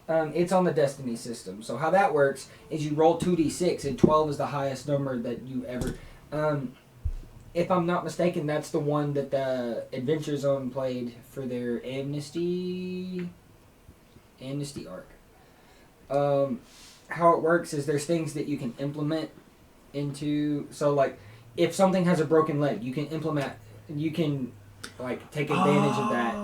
It's on the Destiny system. So how that works is you roll 2d6 and 12 is the highest number that you ever. If I'm not mistaken, that's the one that the Adventure Zone played for their Amnesty arc. How it works is there's things that you can implement into. So like, if something has a broken leg, you can like take advantage of that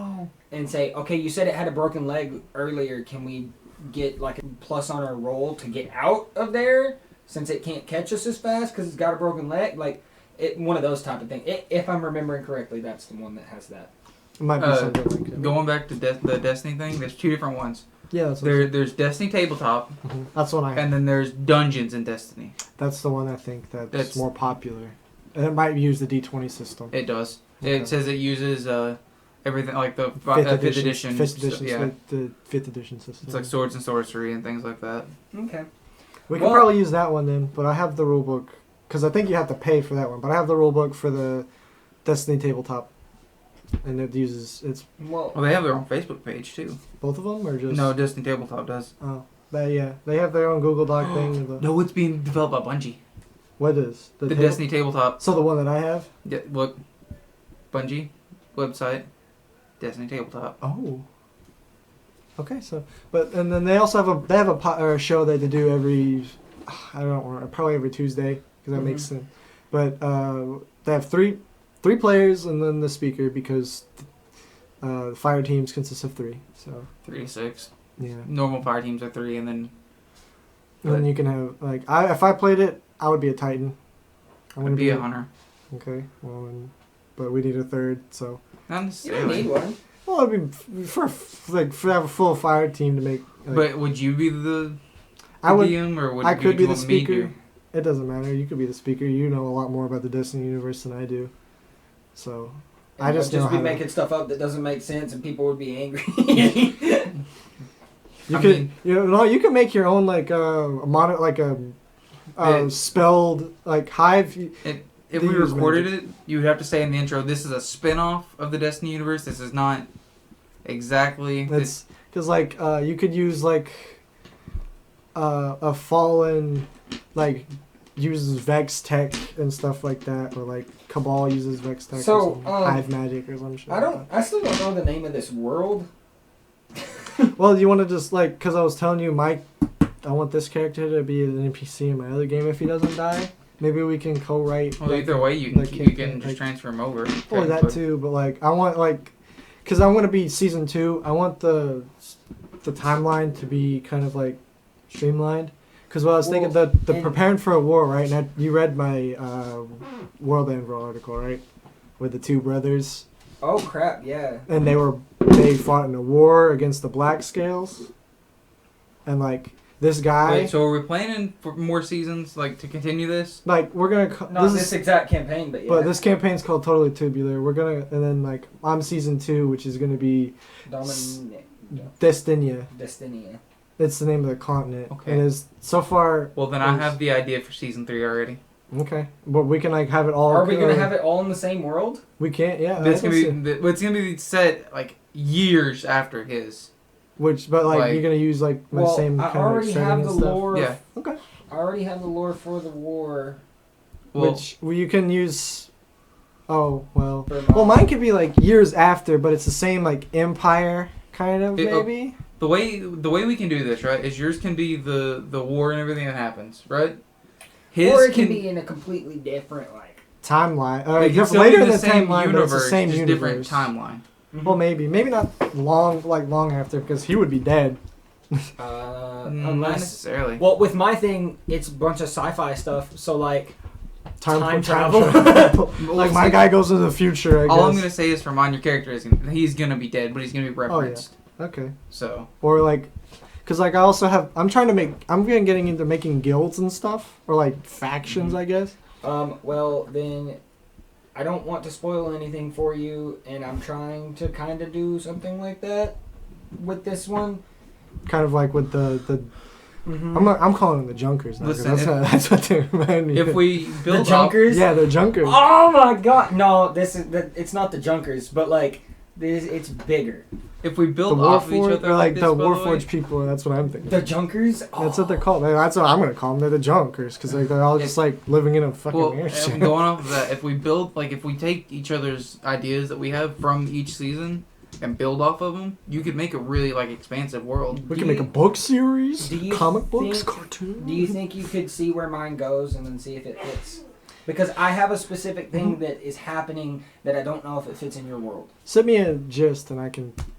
and say, okay, you said it had a broken leg earlier. Can we get like a plus on our roll to get out of there since it can't catch us as fast because it's got a broken leg? Like, one of those type of things. If I'm remembering correctly, that's the one that has that. It might be something like that. Going back to the Destiny thing, there's two different ones. Yeah, that's what There's Destiny Tabletop, that's one I have. and then there's Dungeons in Destiny. That's the one I think that's That's- more popular. And it might use the D20 system. It does. Okay. It says it uses everything like the Fifth fifth edition. edition. Yeah, The 5th edition system. it's like swords and sorcery and things like that. Okay. We could Well- probably use that one then, but I have the rule book because I think you have to pay for that one. But I have the rule book for the Destiny tabletop, and it uses it's Well, Well, they have their own Facebook page too. both of them or just No, Destiny Tabletop does. Oh, they have their own Google Doc thing. The, No, it's being developed by Bungie. What is The table- Destiny Tabletop. So the one that I have. Yeah, look. Bungie website, Destiny Tabletop. Oh. Okay, so and then they also have a show that they do every, I don't know, probably every Tuesday because that makes sense. But they have three players and then the speaker because the fire teams consist of 3. So 3 to 6. yeah. Normal fire teams are 3, and then. And then you can have like if I played it, I would be a Titan. I'd be a hunter. Okay, well, but we need a 3rd, so. Not You necessarily. don't need one. Well, I mean, for have a full fire team to make. Like, But would you be the I would. DM, or would I could be you the want me speaker. to? It doesn't matter. You could be the speaker. You know a lot more about the Destiny universe than I do. So And I just you'll know be how making stuff up that doesn't make sense, and people would be angry. you I could mean- you can make your own like spelled like hive. If They we use recorded magic. it, you would have to say in the intro, "This is a spin-off of the Destiny universe. This is not exactly." That's because like you could use like a fallen like uses Vex tech and stuff like that, or like Cabal uses Vex tech So, or some hive magic or some shit. I still don't know the name of this world. Well, you want to just like because I was telling you, I want this character to be an NPC in my other game if he doesn't die. Maybe we can co-write. Well, like, either way, you like, can just like- transfer him over. or that too, but like I want like because I'm gonna be season 2. I want the timeline to be kind of like streamlined. Because what I was thinking, the preparing for a war, right? And you read my World Anvil article, right? With the 2 brothers, Oh crap! Yeah. and they fought in a war against the Black Scales, and like this guy. Wait, so are we planning for more seasons, like to continue this? Like we're gonna Not this exact campaign, but yeah. but this campaign's called Totally Tubular. We're gonna and then like I'm season 2, which is gonna be Destinia. Destinia. It's the name of the continent. Okay. And is so far Well, then I have the idea for season 3 already. okay, but we can like have it all. Are we gonna have it all in the same world? We can't. Yeah. It's I gonna can be it's gonna be set like years after his. but like you're gonna use like my Well, same I kind of already setting have and the stuff. lore. Yeah. Okay. I already have the lore for the war. Well, Which you can use. Oh well. For Well, mine could be like years after, but it's the same like empire kind of maybe. the way we can do this, right, is yours can be the war and everything that happens, right? His or it can be in a completely different like. Timeline. it can Different, still later be in the same timeline, universe, but it's the same just universe. different timeline. Well, maybe not long after because he would be dead. Not Unless. necessarily. Well, with my thing, it's a bunch of sci-fi stuff. So like. Time travel. Like my guy goes into the future. I guess. All I'm gonna say is for mine, your character is he's gonna be dead, but he's gonna be referenced. Okay. So Or like, cause like I also have. I'm getting into making guilds and stuff, or like factions, I guess. Well then, I don't want to spoil anything for you, and I'm trying to kind of do something like that with this one. Kind of like with the. Mm-hmm. I'm calling them the Junkers now. 'Cause Listen, that's what they remind me. if of. we build The Junkers. Yeah, they're Junkers. Oh my god! No, it's not the Junkers, but like it's bigger. if we The build off of each Warforged, other, or like this, the by way, Warforged people. That's what I'm thinking. The Junkers. That's what they're called. That's what I'm gonna call them. They're the Junkers because they're all just like living in a fucking Well, airship. and going off of that, if we take each other's ideas that we have from each season and build off of them, you could make a really like expansive world. We can make a book series, do you comic books, think- cartoons. Do you think you could see where mine goes and then see if it fits? Because I have a specific thing that is happening that I don't know if it fits in your world. Send me a gist and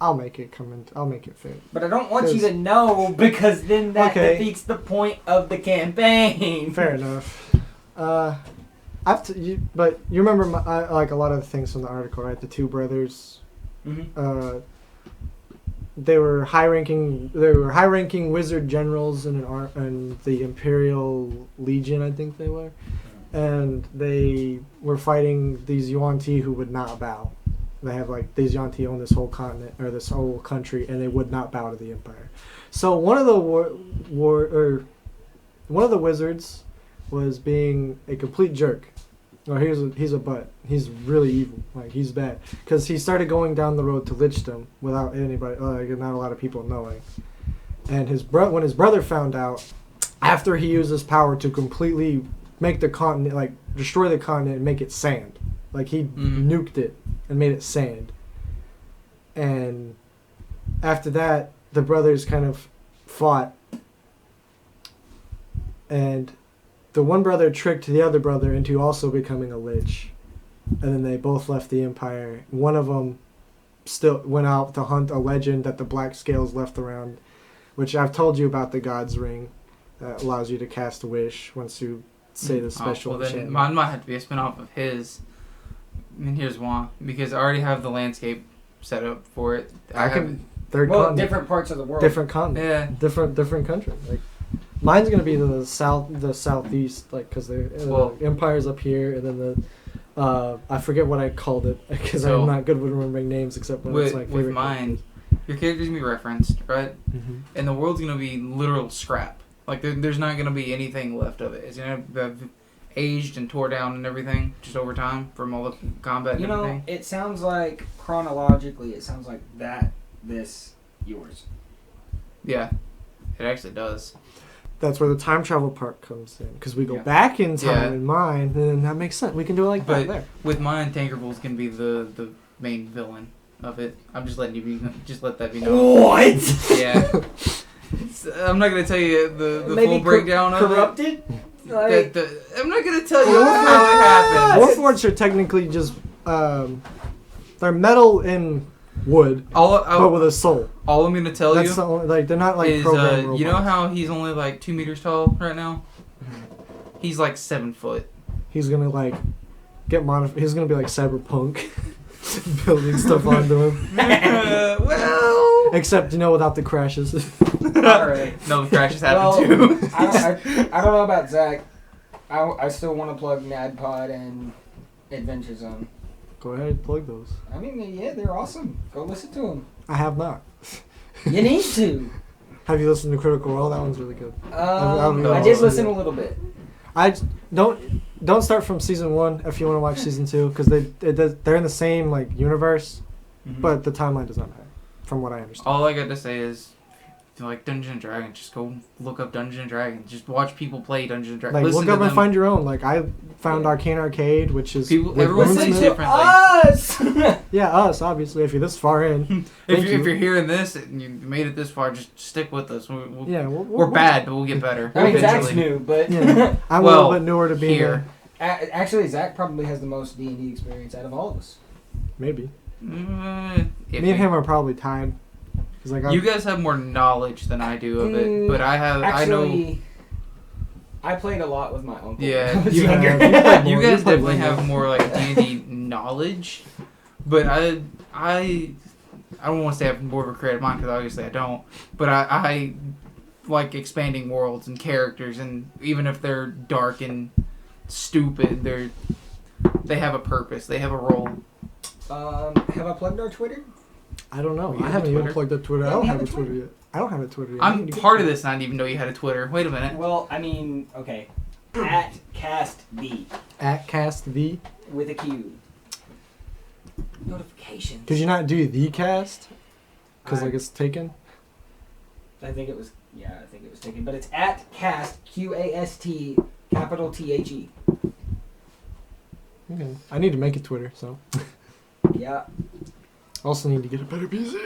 I'll make it I'll make it fit. But I don't want you to know because then that Okay. defeats the point of the campaign. Fair enough. But you remember like a lot of the things from the article, right? The 2 brothers. Mm-hmm. They were high-ranking wizard generals in the Imperial Legion, I think they were, and they were fighting these Yuan-Ti who would not bow. They have like these Yuan-Ti own this whole continent or this whole country, and they would not bow to the Empire. So one of the one of the wizards was being a complete jerk. Or he's a butt. He's really evil. Like he's bad because he started going down the road to lichdom without anybody, not a lot of people knowing. And when his brother found out, after he used his power to completely make the continent, like destroy the continent and make it sand, like he nuked it and made it sand. And after that, the brothers kind of fought. And the one brother tricked the other brother into also becoming a lich. And then they both left the Empire. One of them still went out to hunt a legend that the Black Scales left around, which I've told you about, the God's Ring that allows you to cast a wish once you say the special well, then enchantment. mine might have to be a spin-off of his. And here's why. Because I already have the landscape set up for it. Third Well, continent, different parts of the world. different continent, Yeah. different country. Like mine's gonna be the southeast, like because the Empire's up here, and then the I forget what I called it because So, I'm not good with remembering names except when it's my favorite. With mine, your character's gonna be referenced, right? Mm-hmm. And the world's gonna be literal scrap. Like there's not gonna be anything left of it. It's gonna have aged and tore down and everything just over time from all the combat and You know, everything. it sounds like chronologically, it sounds like this, yours. Yeah, it actually does. That's where the time travel part comes in, because we go Yeah. back in time Yeah. in mine, and then that makes sense. We can do it like that But there. with mine, Tankerbull's gonna be the main villain of it. I'm just letting you let that be known. What? Yeah. I'm not gonna tell you the Maybe full breakdown of corrupted? it. Like, I'm not gonna tell you Wolf how it happened. Warforged are technically just they're metal and wood, but with a soul. All I'm gonna tell That's you the only, like they're not like is programmed robots. you know how he's only like 2 meters tall right now? He's like 7 foot. He's gonna like get modified. He's gonna be like cyberpunk, building stuff onto him. Well, Except without the crashes. alright. no, the crashes Well, happen too. I don't know about Zach. I still want to plug NADPOD and Adventure Zone. Go ahead, plug those. I mean, yeah, they're awesome. Go listen to them. I have not. You need to. Have you listened to Critical Role? That one's really good. I did listen a little bit. Don't start from season 1 if you want to watch season 2, because they're in the same like universe, but the timeline does not matter, from what I understand. All I got to say is, if you like Dungeons and Dragons, just go look up Dungeons and Dragons. Just watch people play Dungeons and Dragons. Like Listen look to up and them. find your own. Like I found Arcane Arcade, which is People- with everyone Will says Smith. differently. Us! Yeah, us obviously. If you're this far in, If Thank you're you. hearing this and you made it this far, just stick with us. yeah, We're bad, but we'll get better. I mean, Zach's eventually. new, but Yeah. I'm Well, a little bit newer to being here. here. Actually, Zach probably has the most D&D experience out of all of us. Maybe If me we- and him are probably tied. 'Cause, like You guys have more knowledge than I do of it, but I know. Actually, I played a lot with my uncle. Yeah, when I was you, younger. played you more. guys You played definitely way have more. more like D&D knowledge, but I don't want to say I have more of a creative mind because obviously I don't. But I like expanding worlds and characters, and even if they're dark and stupid, they have a purpose. They have a role. Have I plugged our Twitter? I don't know. You I have haven't a even Twitter? plugged up Twitter. Yeah, I don't we have a have a Twitter yet. I don't have a Twitter yet. I I'm need to get part of one. this, and I didn't even know you had a Twitter. Wait a minute. Well, I mean, okay. At Qast B At Cast the. with a Q. Notifications. Could you not do the cast? Because I- like it's taken. I think it was. Yeah, I think it was taken. But it's at Qast Qast capital THE. Okay. I need to make a Twitter, so Yeah, also need to get a better PC.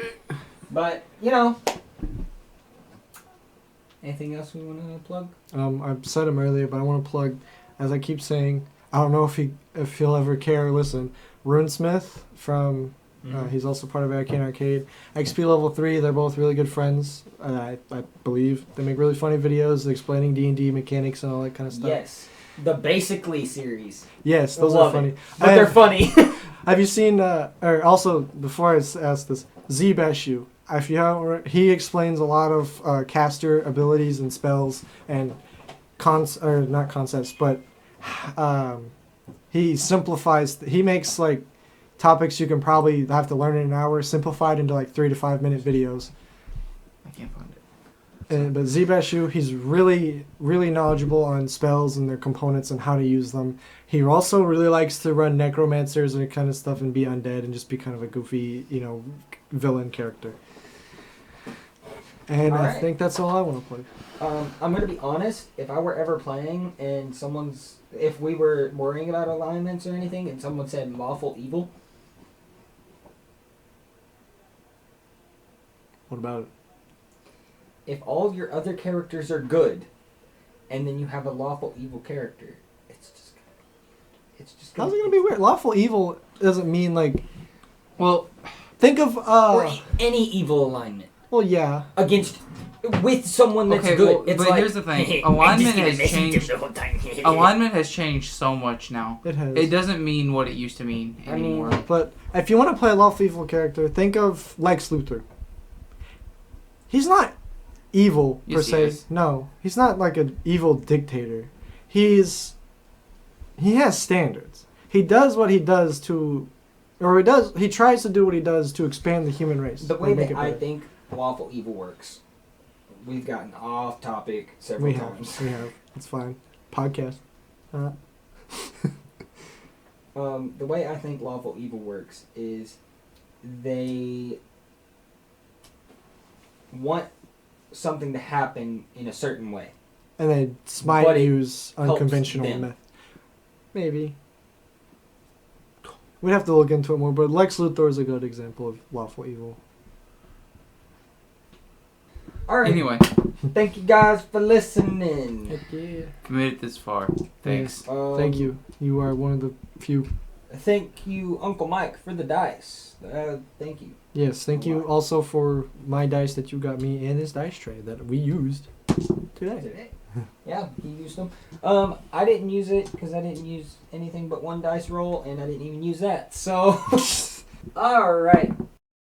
but anything else we want to plug? I said him earlier, but I want to plug, as I keep saying. I don't know if he'll ever care or listen. Runesmith from he's also part of Arcane Arcade. XP Level 3, they're both really good friends. I believe they make really funny videos explaining D&D mechanics and all that kind of stuff. Yes, the Basically series. Yes, those Love are it. funny. But they're funny. Have you seen? Or also, before I ask this, Zbashu. If you haven't, he explains a lot of caster abilities and spells and not concepts, but he simplifies. He makes like topics you can probably have to learn in an hour simplified into like 3 to 5 minute videos. I can't find it. But Zbashu, he's really, really knowledgeable on spells and their components and how to use them. He also really likes to run necromancers and kind of stuff and be undead and just be kind of a goofy, villain character. And All I right. think that's all I want to play. I'm gonna be honest. If I were ever playing and if we were worrying about alignments or anything, and someone said lawful evil, What about it? If all your other characters are good, and then you have a lawful evil character, it's just How's it gonna be weird? Lawful evil doesn't mean like. Well, Think of or any evil alignment Well, yeah. against with someone that's okay, good. well, It's but like, here's the thing: I'm alignment just gonna has listen to changed. the whole time. Alignment has changed so much now. It has. It doesn't mean what it used to mean I mean, anymore. But if you want to play a lawful evil character, think of Lex Luthor. He's not evil per Yes, he se. is. No, he's not like an evil dictator. He has standards. He does what he does to, or he tries to do what he does to expand the human race. the way and make that it I better. think lawful evil works, we've gotten off topic several times. We have. It's fine. Podcast. The way I think lawful evil works is they want something to happen in a certain way. And they might But it use helps unconventional them. method. Maybe. We'd have to look into it more, but Lex Luthor is a good example of lawful evil. All right. Anyway, Thank you guys for listening. Heck yeah. if you made it this far, thanks. Thank you. You are one of the few. Thank you, Uncle Mike, for the dice. Thank you. Yes, thank you also for my dice that you got me and his dice tray that we used today. Yeah, he used them. I didn't use it because I didn't use anything but one dice roll, and I didn't even use that. So, all right.